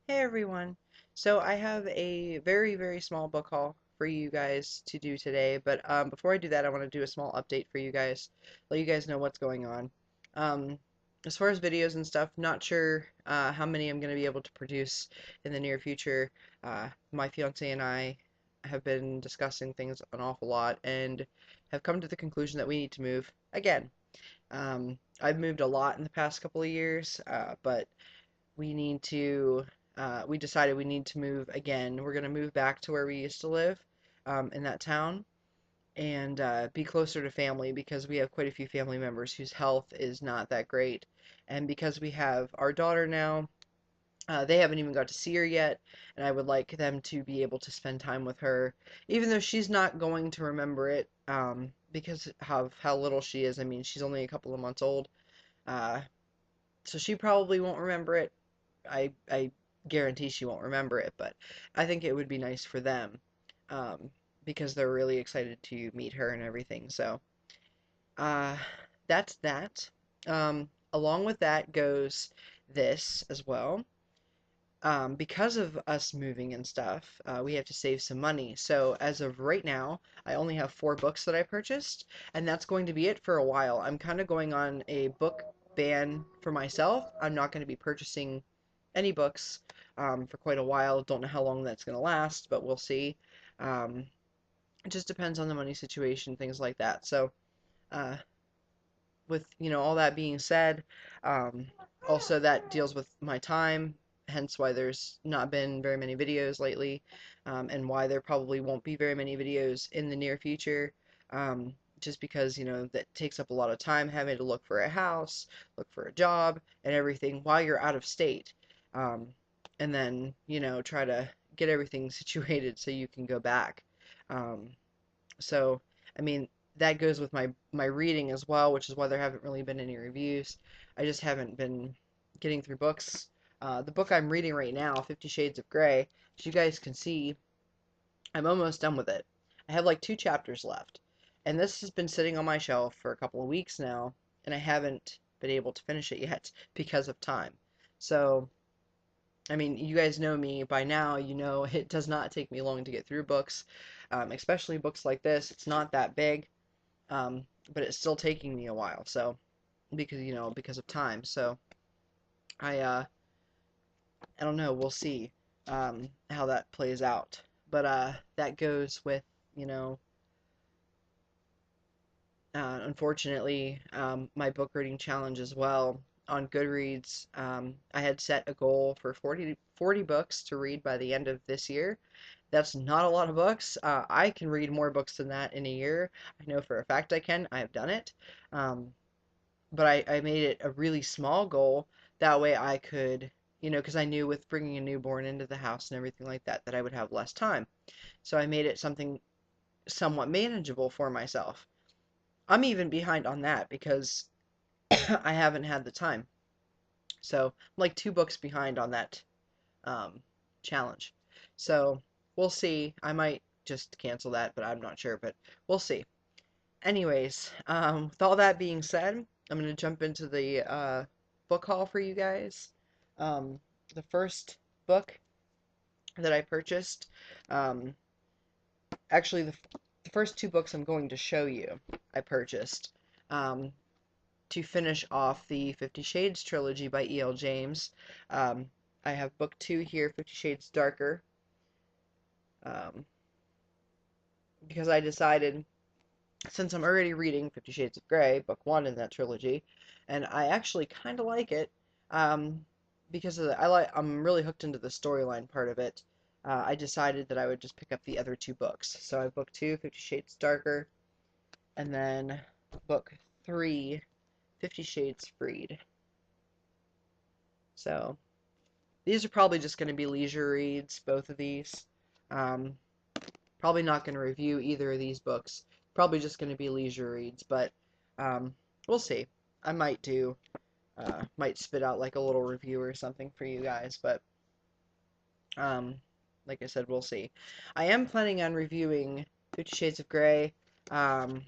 Hey everyone. So I have a very, very small book haul for you guys to do today, but before I do that, I want to do a small update for you guys, let you guys know what's going on. Um, as far as videos and stuff, not sure how many I'm going to be able to produce in the near future. My fiance and I have been discussing things an awful lot and have come to the conclusion that we need to move again. I've moved a lot in the past couple of years, but we need to we decided we need to move again. We're going to move back to where we used to live in that town and be closer to family because we have quite a few family members whose health is not that great. And because we have our daughter now, they haven't even got to see her yet, and I would like them to be able to spend time with her, even though she's not going to remember it because of how little she is. I mean, she's only a couple of months old, uh, so she probably won't remember it. I guarantee she won't remember it, but I think it would be nice for them um, because they're really excited to meet her and everything. So uh, that's that. Along with that goes this as well. Because of us moving and stuff, we have to save some money. So as of right now, I only have 4 books that I purchased, and that's going to be it for a while. I'm kind of going on a book ban for myself. I'm not going to be purchasing any books for quite a while. Don't know how long that's going to last, but we'll see. Um, it just depends on the money situation, things like that. So, uh, with all that being said, um, also that deals with my time, hence why there's not been very many videos lately, and why there probably won't be very many videos in the near future. Just because that takes up a lot of time having to look for a house, look for a job, and everything while you're out of state, um, and then try to get everything situated so you can go back. Um, so, I mean, that goes with my reading as well, which is why there haven't really been any reviews. I just haven't been getting through books. The book I'm reading right now, 50 Shades of Grey, as you guys can see, I'm almost done with it. I have like 2 chapters left. And this has been sitting on my shelf for a couple of weeks now, and I haven't been able to finish it yet because of time. So, I mean, you guys know me by now. You know it does not take me long to get through books, especially books like this. It's not that big, but it's still taking me a while. So because of time. So I don't know. We'll see how that plays out. But that goes with you know unfortunately, my book reading challenge as well on Goodreads. I had set a goal for 40 books to read by the end of this year. That's not a lot of books. I can read more books than that in a year. I know for a fact I can. I have done it. Um, but I made it a really small goal. That way I could, because I knew with bringing a newborn into the house and everything like that, that I would have less time. So I made it something somewhat manageable for myself. I'm even behind on that because I haven't had the time. So I'm like 2 books behind on that um, challenge. So we'll see. I might just cancel that, but I'm not sure. But we'll see. Anyways, with all that being said, I'm going to jump into the book haul for you guys. Um, the first book that I purchased, um, actually, the first 2 books I'm going to show you, I purchased. Um, to finish off the 50 Shades trilogy by E.L. James. Um, I have book 2 here, 50 Shades Darker, um, because I decided, since I'm already reading 50 Shades of Grey, book 1 in that trilogy, and I actually kind of like it, um, because I'm really hooked into the storyline part of it. I decided that I would just pick up the other 2 books. So I have book 2, 50 Shades Darker, and then book 3, 50 Shades Freed. So these are probably just going to be leisure reads, both of these. Um, Probably not going to review either of these books. Probably just going to be leisure reads, but we'll see. I might spit out like a little review or something for you guys, but um, like I said, we'll see. I am planning on reviewing 50 Shades of Grey. Um,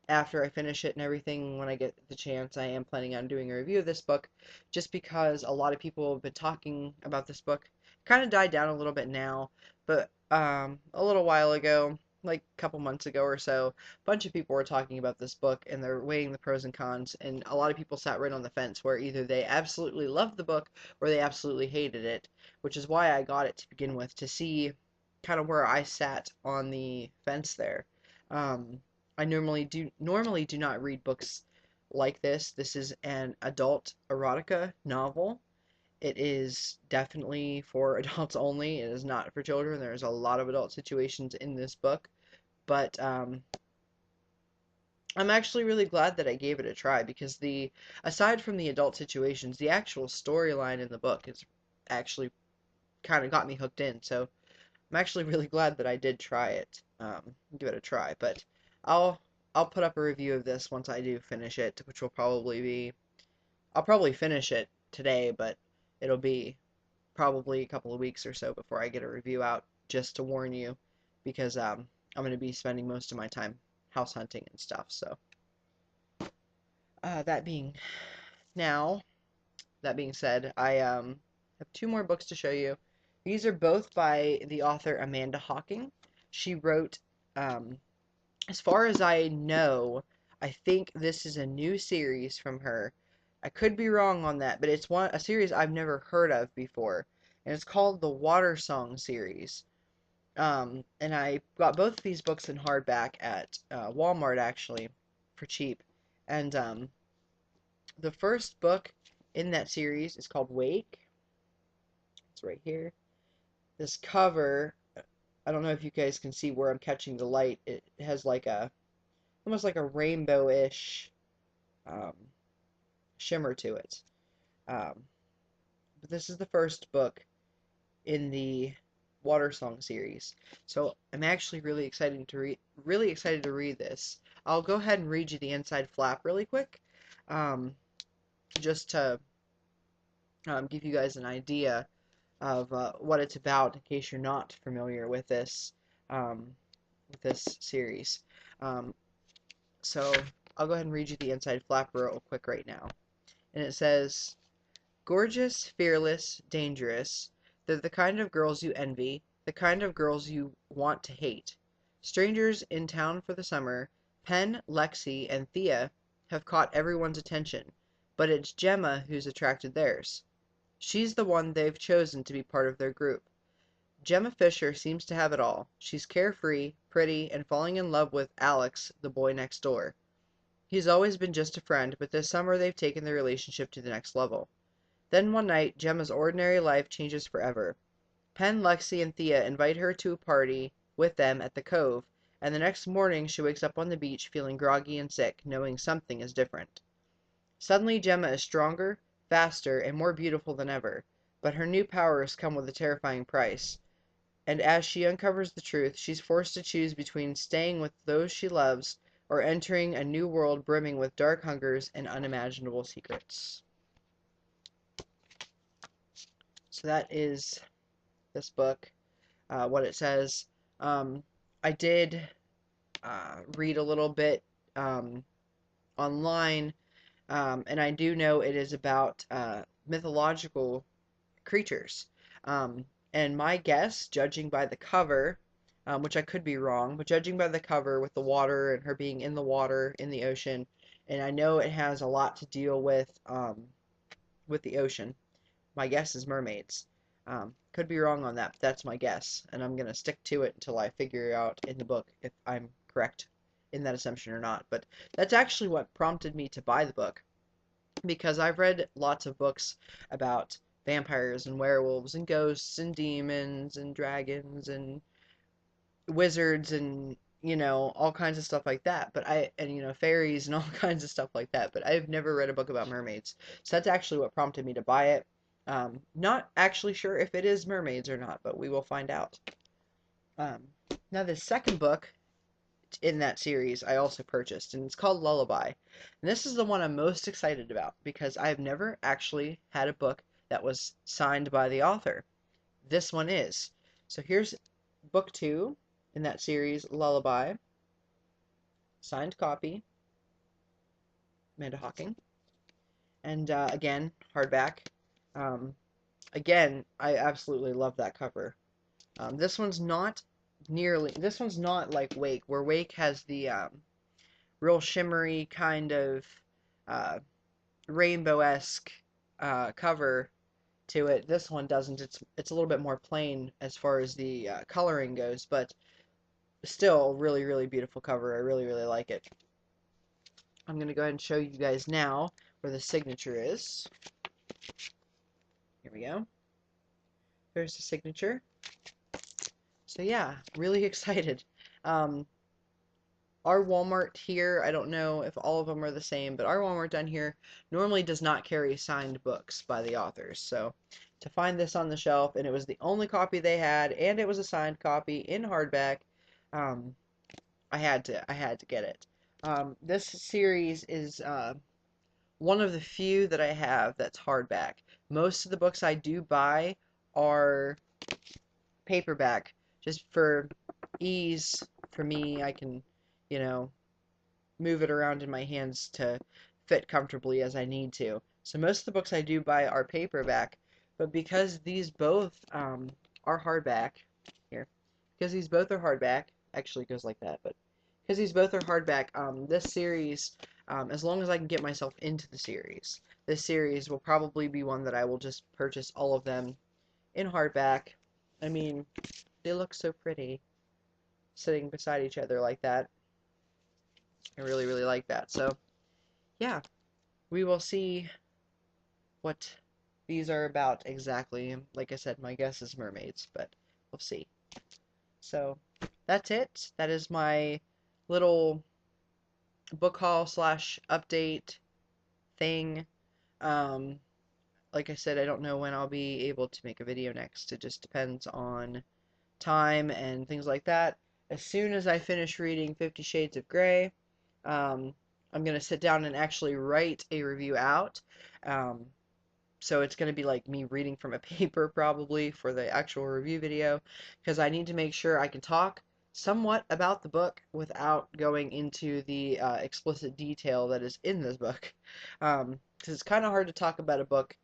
after I finish it and everything, when I get the chance, I am planning on doing a review of this book, just because a lot of people have been talking about this book. It kind of died down a little bit now, but a little while ago, like a couple months ago or so, a bunch of people were talking about this book and they're weighing the pros and cons, and a lot of people sat right on the fence where either they absolutely loved the book or they absolutely hated it, which is why I got it to begin with, to see kind of where I sat on the fence there. Um, I normally do not read books like this. This is an adult erotica novel. It is definitely for adults only. It is not for children. There's a lot of adult situations in this book, but I'm actually really glad that I gave it a try because the aside from the adult situations, the actual storyline in the book is actually kind of got me hooked in. So I'm actually really glad that I did try it. Give it a try, but I'll I'll put up a review of this once I do finish it, which will probably be I'll probably finish it today, but it'll be probably a couple of weeks or so before I get a review out, just to warn you, because I'm going to be spending most of my time house hunting and stuff. So that being now, that being said, I have two more books to show you. These are both by the author Amanda Hocking. She wrote, as far as I know, I think this is a new series from her. I could be wrong on that, but it's a series I've never heard of before, and it's called the Water Song series. And I got both of these books in hardback at Walmart actually for cheap. And the first book in that series is called Wake. It's right here. This cover, I don't know if you guys can see where I'm catching the light. It has like a almost like a rainbow-ish um, shimmer to it. Um, but this is the first book in the Water Song series, so I'm actually really excited to read this. I'll go ahead and read you the inside flap really quick, um, just to give you guys an idea of what it's about in case you're not familiar um, with this series. Um, so I'll go ahead and read you the inside flap real quick right now. And it says, gorgeous, fearless, dangerous, they're the kind of girls you envy, the kind of girls you want to hate. Strangers in town for the summer, Pen, Lexi, and Thea have caught everyone's attention, but it's Gemma who's attracted theirs. She's the one they've chosen to be part of their group. Gemma Fisher seems to have it all. She's carefree, pretty, and falling in love with Alex, the boy next door. He's always been just a friend, but this summer they've taken their relationship to the next level. Then one night, Gemma's ordinary life changes forever. Pen, Lexi, and Thea invite her to a party with them at the Cove, and the next morning she wakes up on the beach feeling groggy and sick, knowing something is different. Suddenly Gemma is stronger, faster, and more beautiful than ever, but her new powers come with a terrifying price, and as she uncovers the truth, she's forced to choose between staying with those she loves or entering a new world brimming with dark hungers and unimaginable secrets. So that is this book, what it says. Um, I did read a little bit um, online, and I do know it is about mythological creatures. Um, and my guess, judging by the cover, which I could be wrong, but judging by the cover with the water and her being in the water in the ocean, and I know it has a lot to deal with the ocean. My guess is mermaids. Could be wrong on that, but that's my guess, and I'm gonna stick to it until I figure out in the book if I'm correct in that assumption or not. But that's actually what prompted me to buy the book, because I've read lots of books about vampires and werewolves and ghosts and demons and dragons and wizards and all kinds of stuff like that, but fairies and all kinds of stuff like that, but I've never read a book about mermaids. So that's actually what prompted me to buy it. Not actually sure if it is mermaids or not, but we will find out. um, Now the second book in that series I also purchased, and it's called Lullaby. And this is the one I'm most excited about because I've never actually had a book that was signed by the author. This one is. So here's book two in that series, Lullaby, signed copy. Amanda Hawking. And again, hardback. Um, again, I absolutely love that cover. This one's not like Wake, where Wake has the real shimmery kind of uh, rainbow-esque cover to it. This one doesn't. It's a little bit more plain as far as the coloring goes, but still really, really beautiful cover. I really, really like it. I'm going to go ahead and show you guys now where the signature is. Here we go. There's the signature. So yeah, really excited. Um, our Walmart here, I don't know if all of them are the same, but our Walmart down here normally does not carry signed books by the authors. So to find this on the shelf, and it was the only copy they had, and it was a signed copy in hardback, um, I had to get it. This series is one of the few that I have that's hardback. Most of the books I do buy are paperback, just for ease for me. I can, you know, move it around in my hands to fit comfortably as I need to. So most of the books I do buy are paperback, but because these both are hardback, here, because these both are hardback, actually it goes like that, but because these both are hardback, this series, as long as I can get myself into the series, this series will probably be one that I will just purchase all of them in hardback. I mean, they look so pretty sitting beside each other like that. I really, really like that. So, yeah, we will see what these are about exactly. Like I said, my guess is mermaids, but we'll see. So, that's it. That is my little book haul slash update thing. Um, like I said, I don't know when I'll be able to make a video next. It just depends on time and things like that. As soon as I finish reading 50 Shades of Grey, um, I'm going to sit down and actually write a review out. Um, so it's going to be like me reading from a paper probably for the actual review video, because I need to make sure I can talk somewhat about the book without going into the explicit detail that is in this book. Because it's kind of hard to talk about a book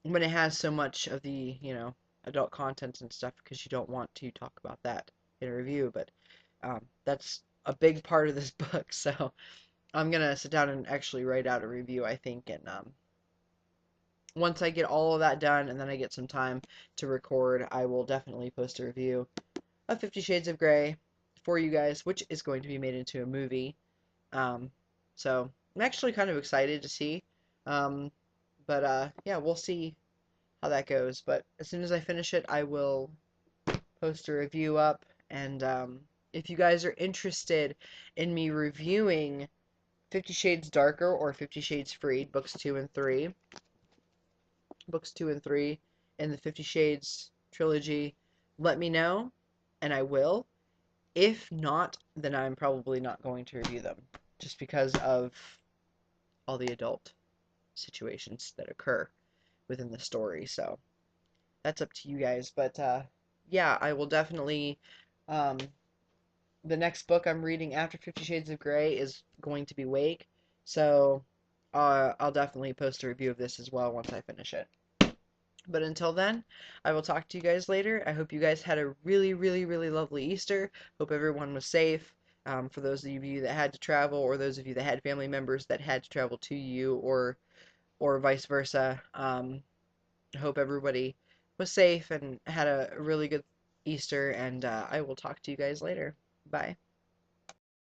when it has so much of the, adult content and stuff, because you don't want to talk about that in a review, but that's a big part of this book, so I'm gonna sit down and actually write out a review, I think, and once I get all of that done and then I get some time to record, I will definitely post a review of 50 Shades of Grey for you guys, which is going to be made into a movie. Um, so I'm actually kind of excited to see. Um, but yeah, we'll see how that goes. But as soon as I finish it, I will post a review up. And if you guys are interested in me reviewing 50 Shades Darker or 50 Shades Freed, books 2 and 3 in the 50 Shades trilogy, let me know, and I will. If not, then I'm probably not going to review them, just because of all the adult situations that occur within the story. So that's up to you guys. But yeah, I will definitely. Um, the next book I'm reading after 50 Shades of Grey is going to be Wake. So I'll definitely post a review of this as well once I finish it. But until then, I will talk to you guys later. I hope you guys had a really, really, really lovely Easter. Hope everyone was safe. For those of you that had to travel, or those of you that had family members that had to travel to you, or vice versa. I hope everybody was safe and had a really good Easter. And I will talk to you guys later. Bye.